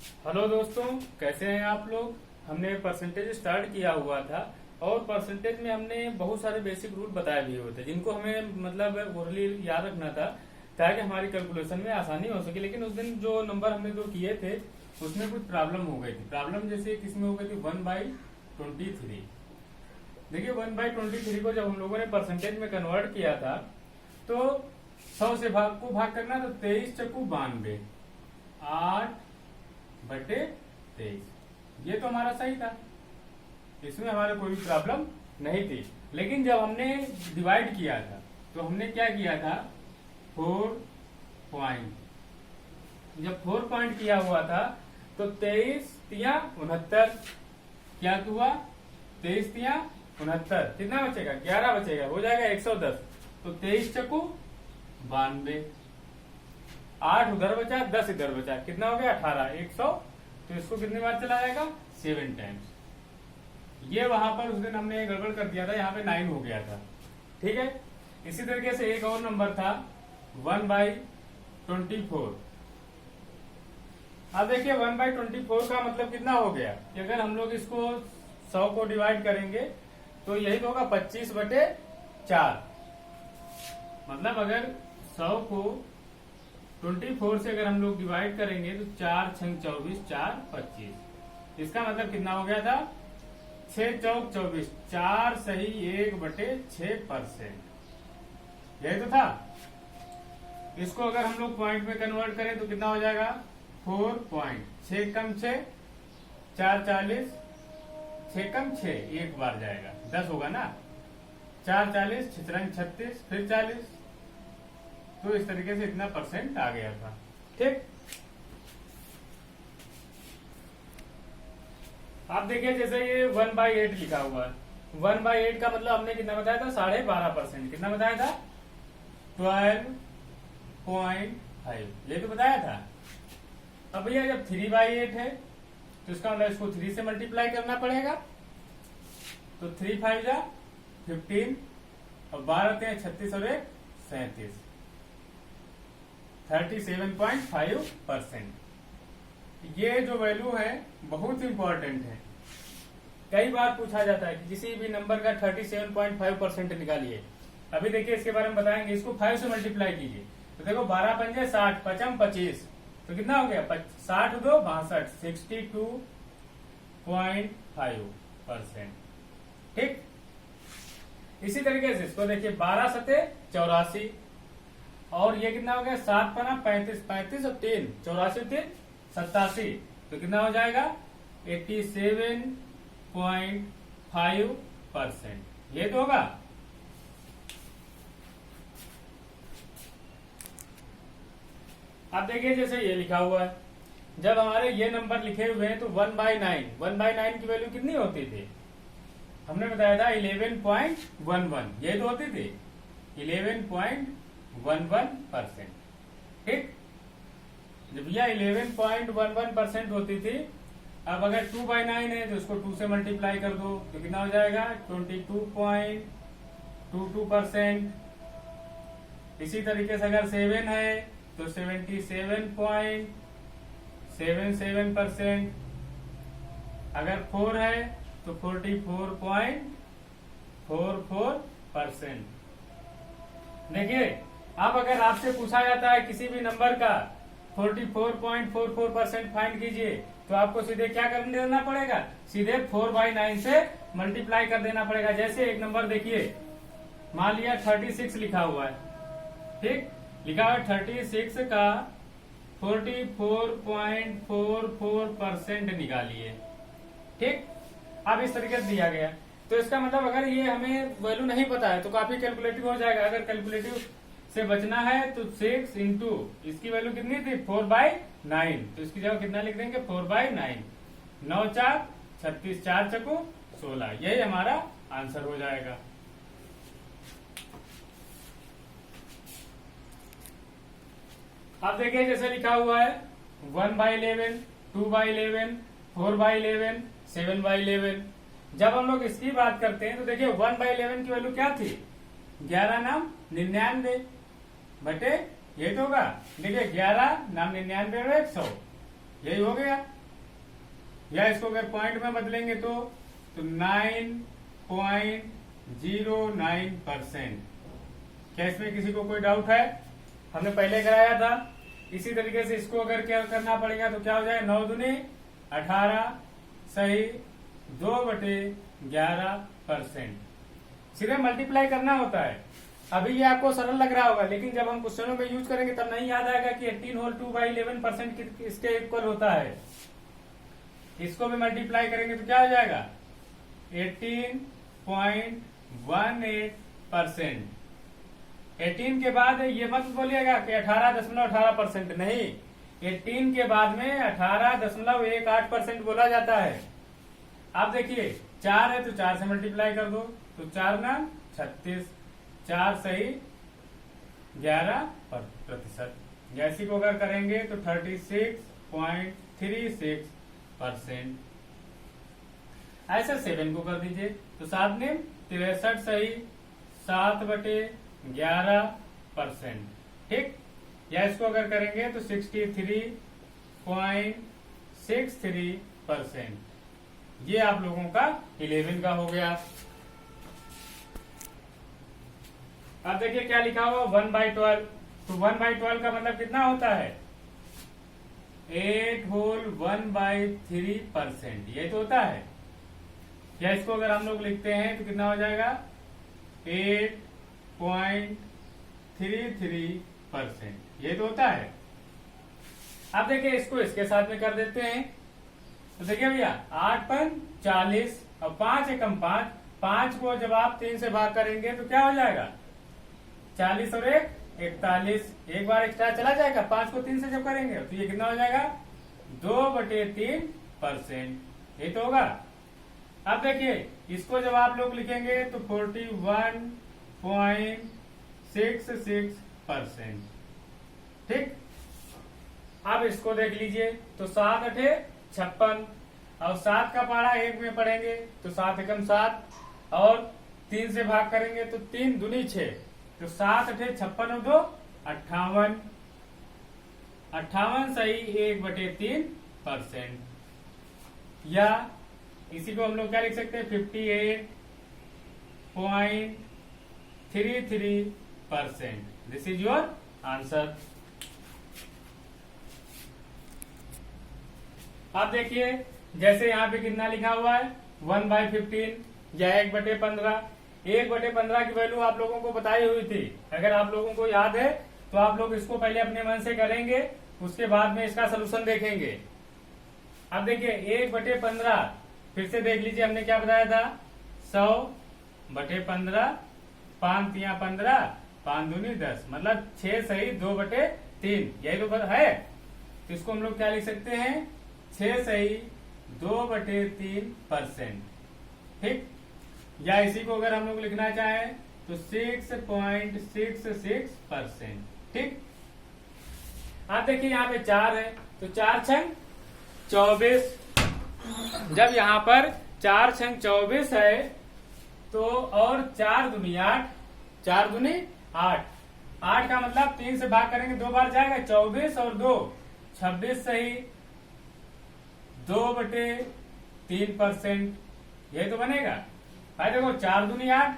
Hello दोस्तों, कैसे हैं आप लोग। हमने परसेंटेज स्टार्ट किया हुआ था और परसेंटेज में हमने बहुत सारे बेसिक रूल बताए भी हुए थे जिनको हमें मतलब ओरली याद रखना था ताकि हमारी कैलकुलेशन में आसानी हो सके। लेकिन उस दिन जो नंबर हमने जो किए थे उसमें कुछ प्रॉब्लम हो गई थी। प्रॉब्लम जैसे किसमें हो गई थी, 1/23। देखिए 1/23 को जब हम लोगों ने परसेंटेज में कन्वर्ट किया था तो 100 से भाग को भाग करना, तो 23 चक्कू 92, 8/23। ये तो हमारा सही था, इसमें हमारा कोई प्रॉब्लम नहीं थी। लेकिन जब हमने डिवाइड किया था तो हमने क्या किया था, 4 पॉइंट। जब 4 पॉइंट किया हुआ था तो 23 तिया 69, क्या हुआ 23 तिया 69, कितना बचेगा 11 बचेगा, हो जाएगा 110। तो 23 चक्कू 92, 8 उधर बचा 10 इधर बचा, कितना हो गया 18, 100। तो इसको कितनी बार चला जाएगा, 7 टाइम्स। ये वहां पर उस दिन हमने गड़बड़ कर दिया था, यहाँ पे 9 हो गया था। ठीक है, इसी तरीके से एक और नंबर था 1/24। अब देखिए 1/24 का मतलब कितना हो गया कि अगर हम लोग इसको 100 को डिवाइड करेंगे तो यही तो होगा 25/4। मतलब अगर 100 को 24 से अगर हम लोग डिवाइड करेंगे तो 4 छंग 24, 4 25। इसका मतलब कितना हो गया था, 6 चौक 24, 4 सही 1/6%। यही तो था। इसको अगर हम लोग पॉइंट में कन्वर्ट करें तो कितना हो जाएगा, 4 पॉइंट। 6 कम 6, 4 40, 6 कम 6, एक बार जाएगा 10 होगा ना, 4 40, 6 36, फिर 40। तो इस तरीके से इतना परसेंट आ गया था। ठीक, आप देखिए जैसे ये 1/8 लिखा हुआ है। 1/8 का मतलब हमने कितना बताया था, 12.5%। कितना बताया था, 12.5, ये तो बताया था। अब भैया जब 3/8 है तो इसका मतलब इसको 3 से मल्टीप्लाई करना पड़ेगा। तो 3 5 जा 15 और 12 × 36 और 1 37, 37.5%। ये जो वैल्यू है बहुत इंपॉर्टेंट है। कई बार पूछा जाता है कि किसी भी नंबर का 37.5% निकालिए। अभी देखिए इसके बारे में बताएंगे। इसको 5 से मल्टीप्लाई कीजिए तो देखो 12 पंजे 60, 55 25, तो कितना हो गया 60 2 62, 62.5%। ठीक, इसी तरीके से इसको देखिए 12 सते 84, और ये कितना हो गया 7 पना 35, 35 और 3 84 3 87, तो कितना हो जाएगा 87.5%। ये तो होगा। आप देखिए जैसे ये लिखा हुआ है, जब हमारे ये नंबर लिखे हुए हैं तो 1/9 की वैल्यू कितनी होती थी, हमने बताया था 11.11, ये तो होती थी 11.11%। ठीक, जब यह 11.11% होती थी। अब अगर 2/9 है तो इसको 2 से मल्टीप्लाई कर दो तो कितना हो जाएगा 22.22%। इसी तरीके से अगर 7 है तो 77.77%। अगर 4 है तो 44.44%। देखिए अब अगर आपसे पूछा जाता है किसी भी नंबर का 44.44% फाइंड कीजिए तो आपको सीधे क्या कर देना पड़ेगा, सीधे 4/9 से मल्टीप्लाई कर देना पड़ेगा। जैसे एक नंबर देखिए, मान लिया 36 लिखा हुआ है। ठीक, लिखा हुआ है 36 का 44.44% निकालिए। ठीक, अब इस तरीके से दिया गया तो इसका मतलब अगर ये हमें वैल्यू नहीं पता है तो काफी कैलकुलेटिव हो जाएगा। अगर कैलकुलेटिव से बचना है तो 6 इंटू इसकी वैल्यू कितनी थी 4/9, तो इसकी जगह कितना लिख देंगे 4/9, 9 4 36, 4 चकू 16, यही हमारा आंसर हो जाएगा। आप देखिए जैसे लिखा हुआ है 1/11, 2/11, 4/11, 7/11। जब हम लोग इसकी बात करते हैं तो देखिए 1/11 की वैल्यू क्या थी, 11 नाम 99 बटे, ये तो होगा। देखिए 11 नाम 99 और 100, यही हो गया। या इसको अगर पॉइंट में बदलेंगे तो 9.09%। क्या इसमें किसी को कोई डाउट है? हमने पहले कराया था। इसी तरीके से इसको अगर क्या करना पड़ेगा तो क्या हो जाए, 9 दूनी 18 सही 2/11%। सीधे मल्टीप्लाई करना होता है। अभी ये आपको सरल लग रहा होगा, लेकिन जब हम क्वेश्चनों में यूज करेंगे तब नहीं याद आएगा कि 18 होल 2/11% इसके इक्वल होता है। इसको भी मल्टीप्लाई करेंगे तो क्या हो जाएगा, 18.18%। 18 के बाद ये मत बोलिएगा कि 18.18% नहीं, 18 के बाद में 18.18% बोला जाता है। आप देखिए 4 है तो 4 से मल्टीप्लाई कर दो, तो 4 ना 36, 4 सही 11%। जैसी को अगर करेंगे तो 36.36%। ऐसे 7 को कर दीजिए तो 7 ने 63 सही 7/11%। ठीक। या इसको अगर करेंगे तो 63.63%। ये आप लोगों का 11 का हो गया। अब देखिए क्या लिखा हुआ 1/12। तो 1/12 का मतलब कितना होता है, 8 होल 1/3%। ये तो होता है। या इसको अगर हम लोग लिखते हैं तो कितना हो जाएगा, 8.33%। ये तो होता है। अब देखिए इसको इसके साथ में कर देते हैं। तो देखिए भैया 8×5 = 40 और 5 एकम 5, 5 को जब आप 3 से भाग करेंगे तो क्या हो जाएगा, 40 और 1 41। एक बार एक्स्ट्रा चला जाएगा, 5 को 3 से जब करेंगे तो ये कितना हो जाएगा, 2/3%। ये तो होगा। अब देखिए इसको जब आप लोग लिखेंगे तो 41.66%। ठीक। अब इसको देख लीजिए तो 7 × 8 = 56 और 7 का पहाड़ा 1 में पढ़ेंगे तो 7 एकम 7 और 3 से भाग करेंगे तो 3 दूनी 6, तो 7 × 8 = 56 और 2 58। 58 सही 1/3%। या इसी को हम लोग क्या लिख सकते हैं, 58.33%। This is your answer. आप देखिए जैसे यहाँ पे कितना लिखा हुआ है, 1/15 या 1/15। 1/15 की वैल्यू आप लोगों को बताई हुई थी। अगर आप लोगों को याद है तो आप लोग इसको पहले अपने मन से करेंगे, उसके बाद में इसका सोल्यूशन देखेंगे। अब देखिए 1/15 फिर से देख लीजिए, हमने क्या बताया था, 100/15, 5 × 3 = 15, 5 दूनी 10, मतलब 6 सही 2/3। यही तो है। तो इसको हम लोग क्या लिख सकते हैं, 6 सही 2/3%। ठीक। या इसी को अगर हम लोग लिखना चाहें तो 6.66%। ठीक। आप देखिए यहाँ पे 4 है तो 4 × 24। जब यहाँ पर 4 × 24 है तो और 4 दूनी 8, 4 दूनी 8। 8 का मतलब 3 से भाग करेंगे 2 बार जाएगा, 24 और 2 26 सही 2/3%। यही तो बनेगा भाई। देखो 4 दूनी 8,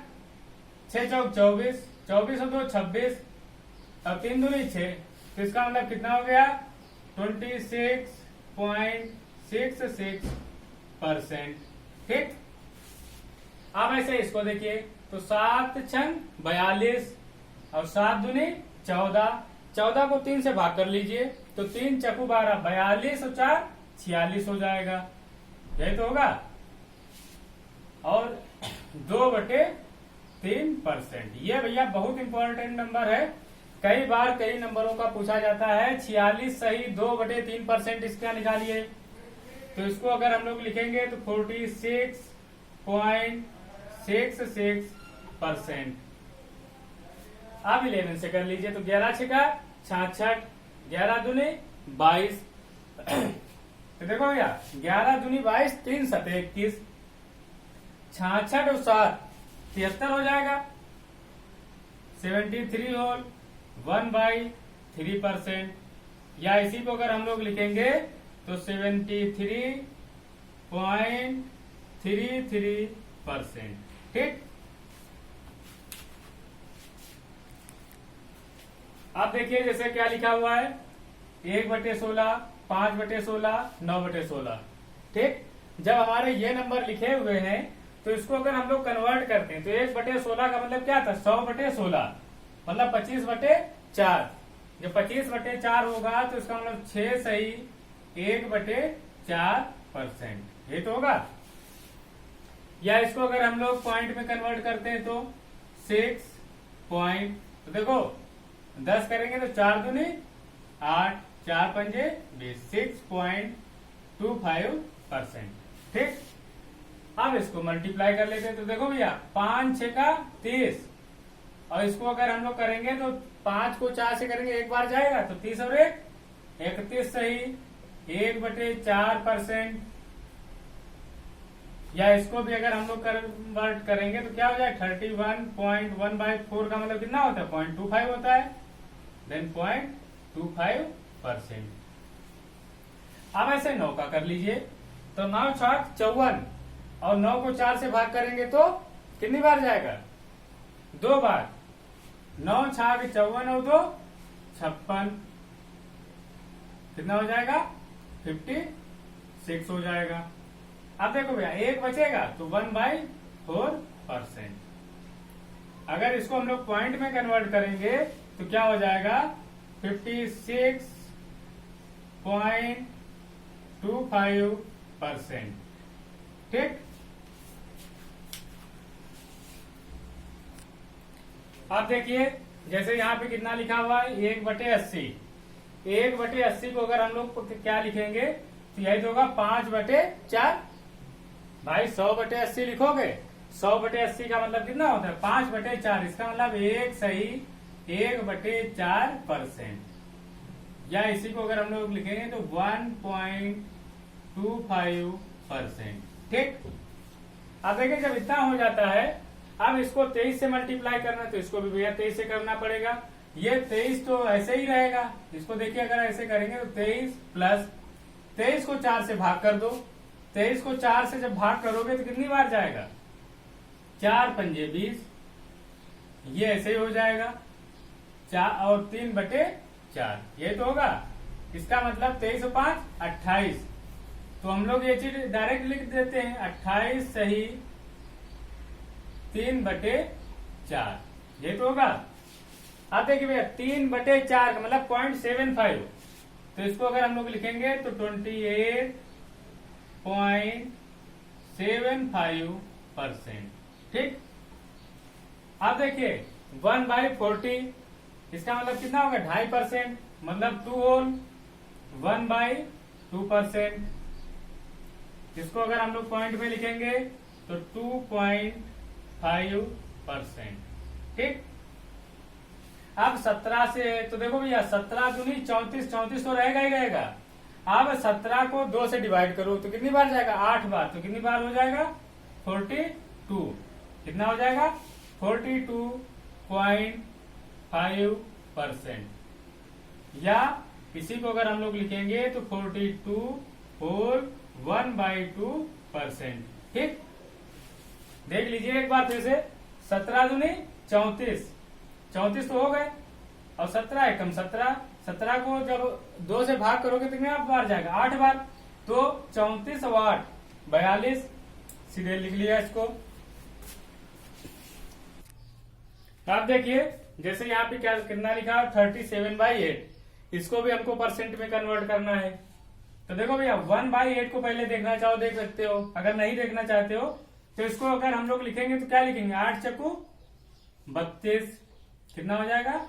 6 × 24, 24 और 2 26 और 3 दूनी 6, तो इसका मतलब कितना हो गया, 26.66%। ठीक। अब ऐसे इसको देखिए तो 7 × 42 और 7 दूनी 14। 14 को 3 से भाग कर लीजिए तो 3 × 12 42 और 4 46 हो जाएगा। यही तो होगा। और 2/3%। ये भैया बहुत इंपॉर्टेंट नंबर है। कई बार कई नंबरों का पूछा जाता है। 46 सही 2/3% इसका निकालिए। तो इसको अगर हम लोग लिखेंगे तो 46.66%। अब 11 से कर लीजिए तो 11 × 6 = 66, 11 दूनी 22। तो देखो भैया 11 दूनी 22, 3 × 7 = 21, 66 और 7 73 हो जाएगा। 73 होल 1/3%। या इसी को अगर हम लोग लिखेंगे तो 73.33%। ठीक, अब देखिए जैसे क्या लिखा हुआ है, 1/16, 5/16, 9/16। ठीक, जब हमारे ये नंबर लिखे हुए हैं तो इसको अगर हम लोग कन्वर्ट करते हैं तो 1/16 का मतलब क्या था, 100/16, मतलब 25/4। जब 25/4 होगा तो इसका मतलब 6 सही 1/4%, ये तो होगा। या इसको अगर हम लोग पॉइंट में कन्वर्ट करते हैं तो 6 पॉइंट, तो देखो 10 करेंगे तो 4 दूनी 8, 4 पंजे 20, 6.25%। ठीक, अब इसको मल्टीप्लाई कर लेते हैं तो देखो भैया 5 6 का 30, और इसको अगर हम लोग करेंगे तो 5 को 4 से करेंगे, एक बार जाएगा तो 30 और 1 31 सही 1/4%। या इसको भी अगर हम लोग कन्वर्ट करेंगे तो क्या हो जाए, 31.1/4 का मतलब कितना होता है, 0.25 होता है, देन 0.25%। अब ऐसे 9 का कर लीजिए, तो 9 छाक 54, और 9 को 4 से भाग करेंगे तो कितनी बार जाएगा, 2 बार। 9 छाक 54 और 2 56, कितना हो जाएगा, 56 हो जाएगा। अब देखो भैया 1 बचेगा तो 1/4%। अगर इसको हम लोग पॉइंट में कन्वर्ट करेंगे तो क्या हो जाएगा, 56.25%। ठीक, अब देखिए जैसे यहाँ पे कितना लिखा हुआ है, 1/80। 1/80 को अगर हम लोग क्या लिखेंगे तो यही तो होगा 5/4। भाई 100/80 लिखोगे, 100/80 का मतलब कितना होता है, 5/4। इसका मतलब 1 सही 1/4%। या इसी को अगर हम लोग लिखेंगे तो 1.25%। ठीक, अब देखिए जब इतना हो जाता है, अब इसको 23 से मल्टीप्लाई करना है तो इसको भी भैया 23 से करना पड़ेगा। ये 23 तो ऐसे ही रहेगा, इसको देखिए अगर ऐसे करेंगे तो 23 प्लस 23 को 4 से भाग कर दो। 23 को 4 से जब भाग करोगे तो कितनी बार जाएगा, 4 पंजे 20, ये ऐसे ही हो जाएगा 4 और 3/4, ये तो होगा। इसका मतलब 23 और 5 28, तो हम लोग ये चीज डायरेक्ट लिख देते हैं, 28 सही 3/4, ये तो होगा। अब देखिए भैया 3/4 का मतलब 0.75, तो इसको अगर हम लोग लिखेंगे तो 28.75%। ठीक, अब देखिए 1/40, इसका मतलब कितना होगा, 2.5%, मतलब 2 होल 1/2%। इसको अगर हम लोग पॉइंट में लिखेंगे तो 2.5%। ठीक, अब 17 से तो देखो भैया 17 दूनी 34, 34 तो रहेगा ही रहेगा। अब 17 को 2 से डिवाइड करो तो कितनी बार जाएगा, 8 बार, तो कितनी बार हो जाएगा, 42, कितना हो जाएगा, 42.5%। या इसी को अगर हम लोग लिखेंगे तो 42 होल 1/2%। ठीक, देख लीजिए एक बार फिर से, 17 दूनी 34, 34 तो हो गए, और 17 एकम 17, 17 को जब 2 से भाग करोगे तो कितनी बार जाएगा, 8 बार, तो 34 और 8 42, सीधे लिख लिया इसको। आप देखिए जैसे यहाँ पे क्या कितना लिखा, 37/8, इसको भी हमको परसेंट में कन्वर्ट करना है। तो देखो भैया 1/8 को पहले देखना चाहो देख सकते हो, अगर नहीं देखना चाहते हो तो इसको अगर हम लोग लिखेंगे तो क्या लिखेंगे, 8 चक्कू 32, कितना हो जाएगा,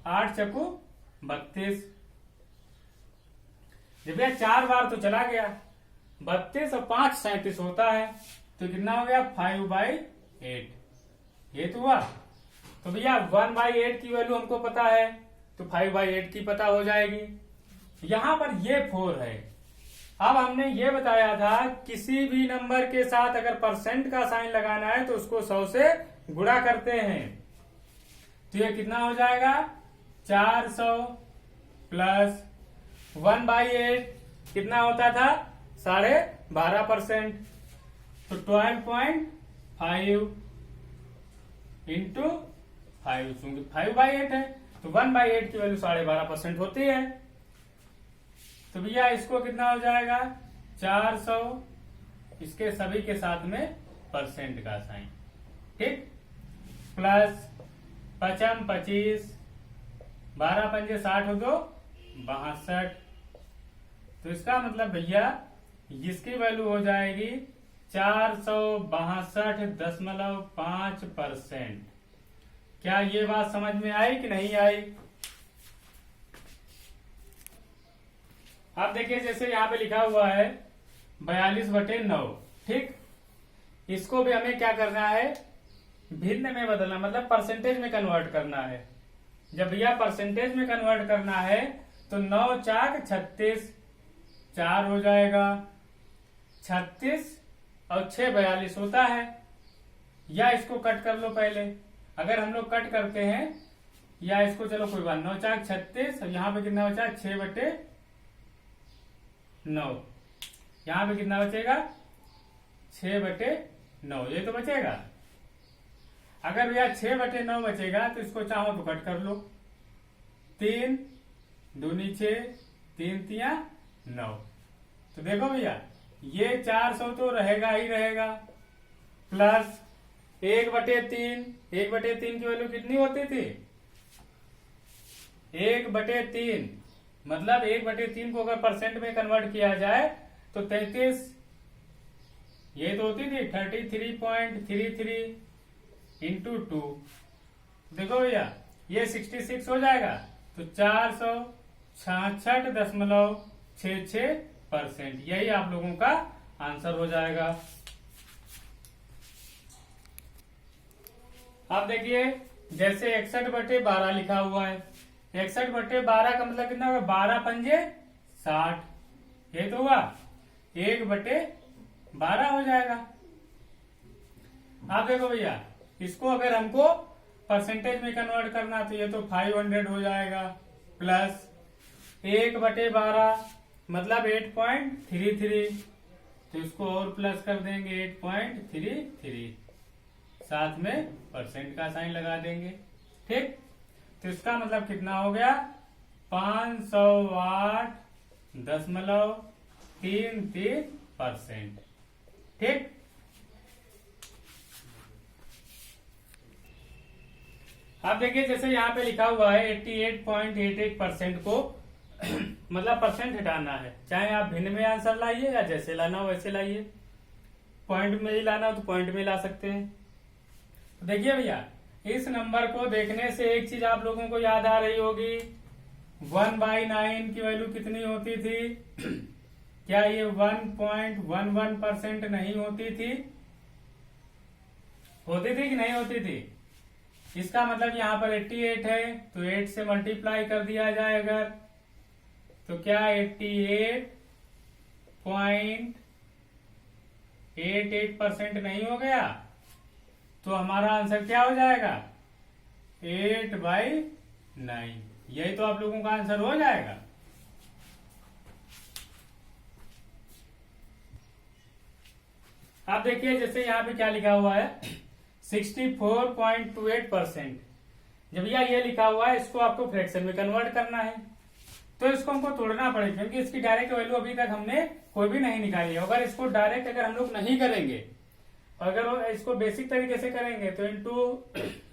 8 चक्कू 32। जब भैया 4 बार तो चला गया, 32 और 5 37 होता है, तो कितना हो गया, 5/8, ये तो हुआ। तो भैया 1/8 की वैल्यू हमको पता है तो 5/8 की पता हो जाएगी। यहां पर ये 4 है। अब हमने ये बताया था किसी भी नंबर के साथ अगर परसेंट का साइन लगाना है तो उसको 100 से गुणा करते हैं, तो ये कितना हो जाएगा, 400 प्लस 1/8 कितना होता था 12.5%। तो 12.5 इंटू 5, क्योंकि 5/8 है तो 1/8 की वैल्यू 12.5% होती है। तो भैया इसको कितना हो जाएगा 400, इसके सभी के साथ में परसेंट का साइन, ठीक, प्लस 5 25, 12 पंजे 60 हो तो 62। तो इसका मतलब भैया इसकी वैल्यू हो जाएगी 462.5%। क्या ये बात समझ में आई कि नहीं आई? आप देखिए जैसे यहाँ पे लिखा हुआ है 42/9, ठीक, इसको भी हमें क्या करना है भिन्न में बदलना, मतलब परसेंटेज में कन्वर्ट करना है। जब भैया परसेंटेज में कन्वर्ट करना है तो 9 चाक 36, 4 हो जाएगा 36 और 6 42 होता है। या इसको कट कर लो पहले, अगर हम लोग कट करते हैं या इसको, चलो कोई बात, 9 चाक 36 और यहाँ पे कितना बचा 6/9, यहाँ पे कितना बचेगा 6/9, ये तो बचेगा। अगर भैया 6/9 बचेगा तो इसको चाहो तो कट कर लो, 3 दूनी 6, 3 तिया 9। तो देखो भैया ये 400 तो रहेगा ही रहेगा, प्लस 1/3, 1/3 की वैल्यू कितनी होती थी 1/3, मतलब 1/3 को अगर परसेंट में कन्वर्ट किया जाए तो 33, ये तो होती थी 33.33 इंटू 2। देखो भैया ये 66 हो जाएगा, तो 466.66%, यही आप लोगों का आंसर हो जाएगा। आप देखिए जैसे 61/12 लिखा हुआ है, 61/12 का मतलब कितना होगा 12 पंजे 60, ये तो हुआ 1/12 हो जाएगा। आप देखो भैया इसको अगर हमको परसेंटेज में कन्वर्ट करना तो ये तो 500 हो जाएगा, प्लस 1/12 मतलब 8.33, तो इसको और प्लस कर देंगे 8.33, साथ में परसेंट का साइन लगा देंगे, ठीक। तो इसका मतलब कितना हो गया 508.33%, ठीक। आप देखिए जैसे यहाँ पे लिखा हुआ है 88.88% को मतलब परसेंट हटाना है, चाहे आप भिन्न में आंसर लाइए या जैसे लाना हो वैसे लाइए, पॉइंट में ही लाना हो तो पॉइंट में ला सकते हैं। तो देखिए भैया इस नंबर को देखने से एक चीज आप लोगों को याद आ रही होगी, 1/9 की वैल्यू कितनी होती थी? क्या ये 1.11% नहीं होती थी? होती थी कि नहीं होती थी? इसका मतलब यहाँ पर 88 है तो 8 से मल्टीप्लाई कर दिया जाए अगर, तो क्या 88.88% नहीं हो गया? तो हमारा आंसर क्या हो जाएगा 8/9, यही तो आप लोगों का आंसर हो जाएगा। आप देखिए जैसे यहाँ पे क्या लिखा हुआ है 64.28%, जब ये लिखा हुआ है इसको आपको फ्रैक्शन में कन्वर्ट करना है तो इसको हमको तोड़ना पड़ेगा, क्योंकि इसकी डायरेक्ट वैल्यू अभी तक हमने कोई भी नहीं निकाली है। अगर इसको डायरेक्ट अगर हम लोग नहीं करेंगे, अगर इसको बेसिक तरीके से करेंगे तो इंटू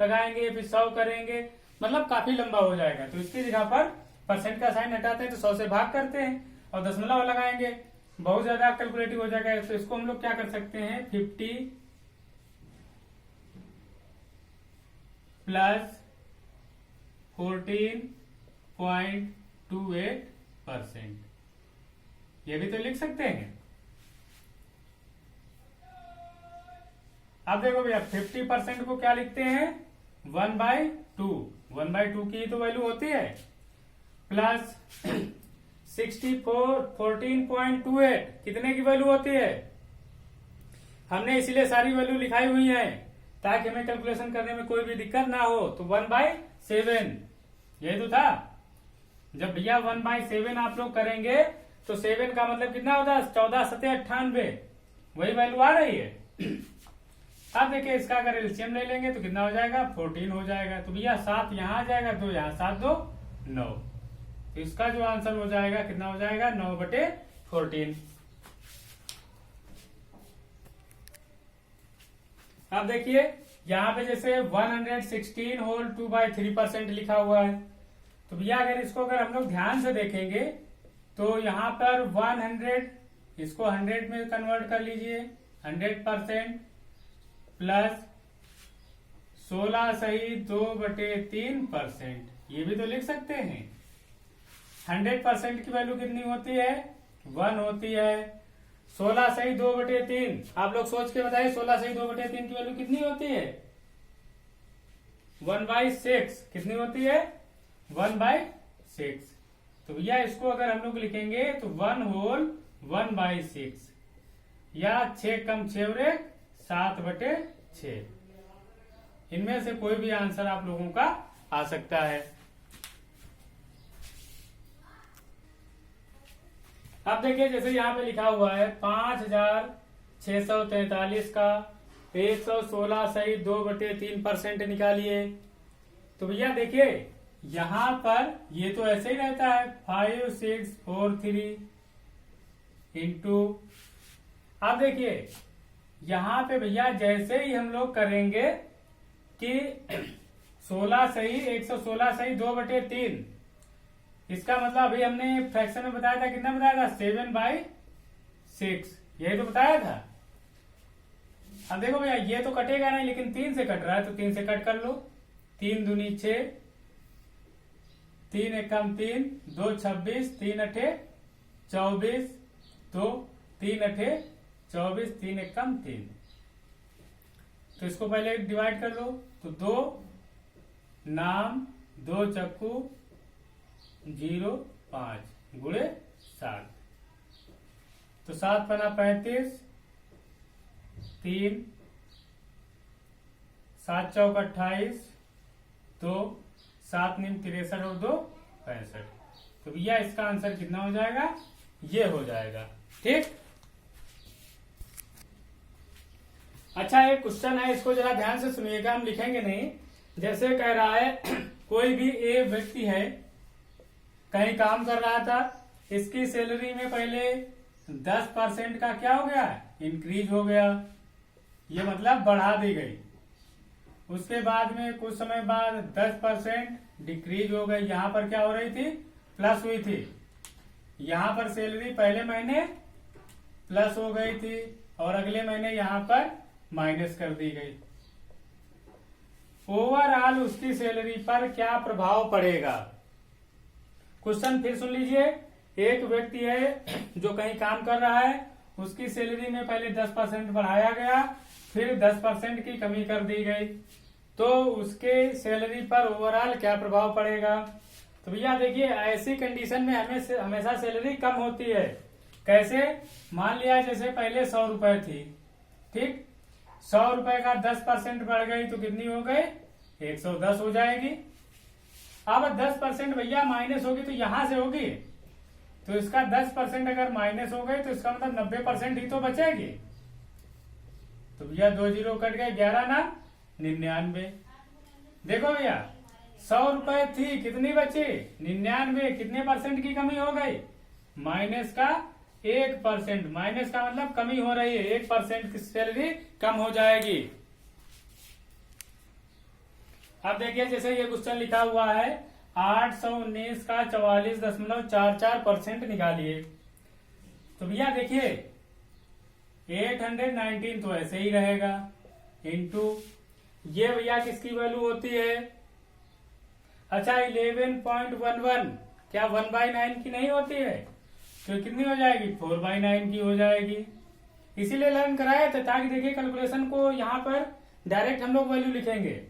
लगाएंगे फिर 100 करेंगे, मतलब काफी लंबा हो जाएगा। तो इसकी जगह पर परसेंट का साइन हटाते हैं तो 100 से भाग करते हैं और दशमलव लगाएंगे, बहुत ज्यादा कैलकुलेटिव हो जाएगा। तो इसको हम लोग क्या कर सकते हैं 50 प्लस 14.28%, ये भी तो लिख सकते हैं। अब देखो भैया 50% को क्या लिखते हैं 1/2, 1/2 की तो वैल्यू होती है, प्लस 14.28 कितने की वैल्यू होती है? हमने इसलिए सारी वैल्यू लिखाई हुई है ताकि हमें कैलकुलेशन करने में कोई भी दिक्कत ना हो। तो 1/7 यही तो था। जब भैया 1/7 आप लोग करेंगे तो 7 का मतलब कितना होता है 14×7 = 98, वही वैल्यू आ रही है। अब देखिए इसका अगर एलसीएम ले लेंगे तो कितना हो जाएगा 14 हो जाएगा। तो भैया 7 यहाँ आ जाएगा, 2 यहाँ, 7 2 9। तो इसका जो आंसर हो जाएगा कितना हो जाएगा 9/14। अब देखिए यहाँ पे जैसे 116 होल 2/3% लिखा हुआ है। तो भैया अगर इसको अगर हम लोग ध्यान से देखेंगे तो यहाँ पर 100 इसको 100 में कन्वर्ट कर लीजिए, 100% प्लस 16 सही 2/3%, ये भी तो लिख सकते हैं। 100% की वैल्यू कितनी होती है 1 होती है। 16 सही 2/3, आप लोग सोच के बताइए 16 सही 2/3 की वैल्यू कितनी होती है 1/6 कितनी होती है 1/6। तो भैया इसको अगर हम लोग लिखेंगे तो 1 होल 1/6 या 6 कम 6 7/6, इनमें से कोई भी आंसर आप लोगों का आ सकता है। अब देखिए जैसे यहाँ पे लिखा हुआ है 5643 का 116 सही 2/3% निकालिए। तो भैया देखिए यहाँ पर ये तो ऐसे ही रहता है 5643 इंटू। अब देखिए यहाँ पे भैया जैसे ही हम लोग करेंगे कि 16 सही 116 सही 2/3, इसका मतलब अभी हमने फ्रैक्शन में बताया था, कितना बताया था 7/6, यही तो बताया था। अब देखो भैया ये तो कटेगा नहीं, लेकिन 3 से कट रहा है तो 3 से कट कर लो। 3 दूनी 6, 3 एकम 3, 2 26, 3 अठे 24, 2 3 अठे 24, 3 एकम 3। तो इसको पहले डिवाइड कर लो, तो 2 नाम 2 चक्कू 0 5 गुणे 7, तो 7 पना 35, 3 7 चौक 28, 2 7 नीम 63 और 2 65। तो भैया इसका आंसर कितना हो जाएगा ये हो जाएगा। ठीक, अच्छा एक क्वेश्चन है, इसको जरा ध्यान से सुनिएगा, हम लिखेंगे नहीं। जैसे कह रहा है कोई भी एक व्यक्ति है कहीं काम कर रहा था, इसकी सैलरी में पहले 10% का क्या हो गया इंक्रीज हो गया, ये मतलब बढ़ा दी गई। उसके बाद में कुछ समय बाद 10% डिक्रीज हो गई, यहाँ पर क्या हो रही थी प्लस हुई थी। यहाँ पर सैलरी पहले महीने प्लस हो गई थी और अगले महीने यहाँ पर माइनस कर दी गई। ओवरऑल उसकी सैलरी पर क्या प्रभाव पड़ेगा। क्वेश्चन फिर सुन लीजिए, एक व्यक्ति है जो कहीं काम कर रहा है, उसकी सैलरी में पहले 10% बढ़ाया गया, फिर 10% की कमी कर दी गई, तो उसके सैलरी पर ओवरऑल क्या प्रभाव पड़ेगा। तो भैया देखिए ऐसी कंडीशन में हमेशा सैलरी कम होती है। कैसे, मान लिया जैसे पहले 100 रुपए थी, ठीक, 100 रुपए का 10% बढ़ गई तो कितनी हो गई 110 हो जाएगी। अब 10% भैया माइनस होगी तो यहां से होगी, तो इसका 10% अगर माइनस हो गई तो इसका मतलब 90% ही तो बचेगी। तो भैया 2 जीरो कट गए, 11 ना 99। देखो भैया 100 रुपए थी, कितनी बची 99, कितने परसेंट की कमी हो गई माइनस का 1%। माइनस का मतलब कमी हो रही है, 1% की सैलरी कम हो जाएगी। अब देखिए जैसे ये क्वेश्चन लिखा हुआ है 819 का 44.44% निकालिए। तो भैया देखिए 819 तो ऐसे ही रहेगा, इंटू ये भैया किसकी वैल्यू होती है, अच्छा 11.11 क्या 1/9 की नहीं होती है, तो कितनी हो जाएगी 4/9 की हो जाएगी। इसीलिए लर्न कराया था ताकि देखिए कैलकुलेशन को यहाँ पर डायरेक्ट हम लोग वैल्यू लिखेंगे।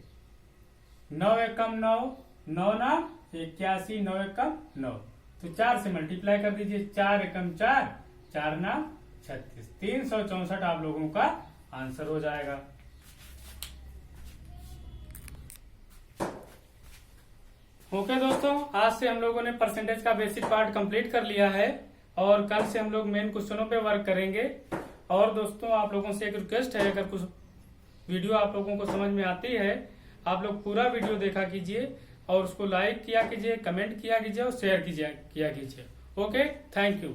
9 एकम 9, 9 ना 81, 9 एकम 9, तो 4 से मल्टीप्लाई कर दीजिए, 4 एकम 4, 4 ना 36, 364 आप लोगों का आंसर हो जाएगा। ओके दोस्तों, आज से हम लोगों ने परसेंटेज का बेसिक पार्ट कंप्लीट कर लिया है। और कल से हम लोग मेन क्वेश्चनों पे वर्क करेंगे। और दोस्तों आप लोगों से एक रिक्वेस्ट है, अगर कुछ वीडियो आप लोगों को समझ में आती है, आप लोग पूरा वीडियो देखा कीजिए और उसको लाइक किया कीजिए, कमेंट किया कीजिए और शेयर किया कीजिए। Okay, thank you.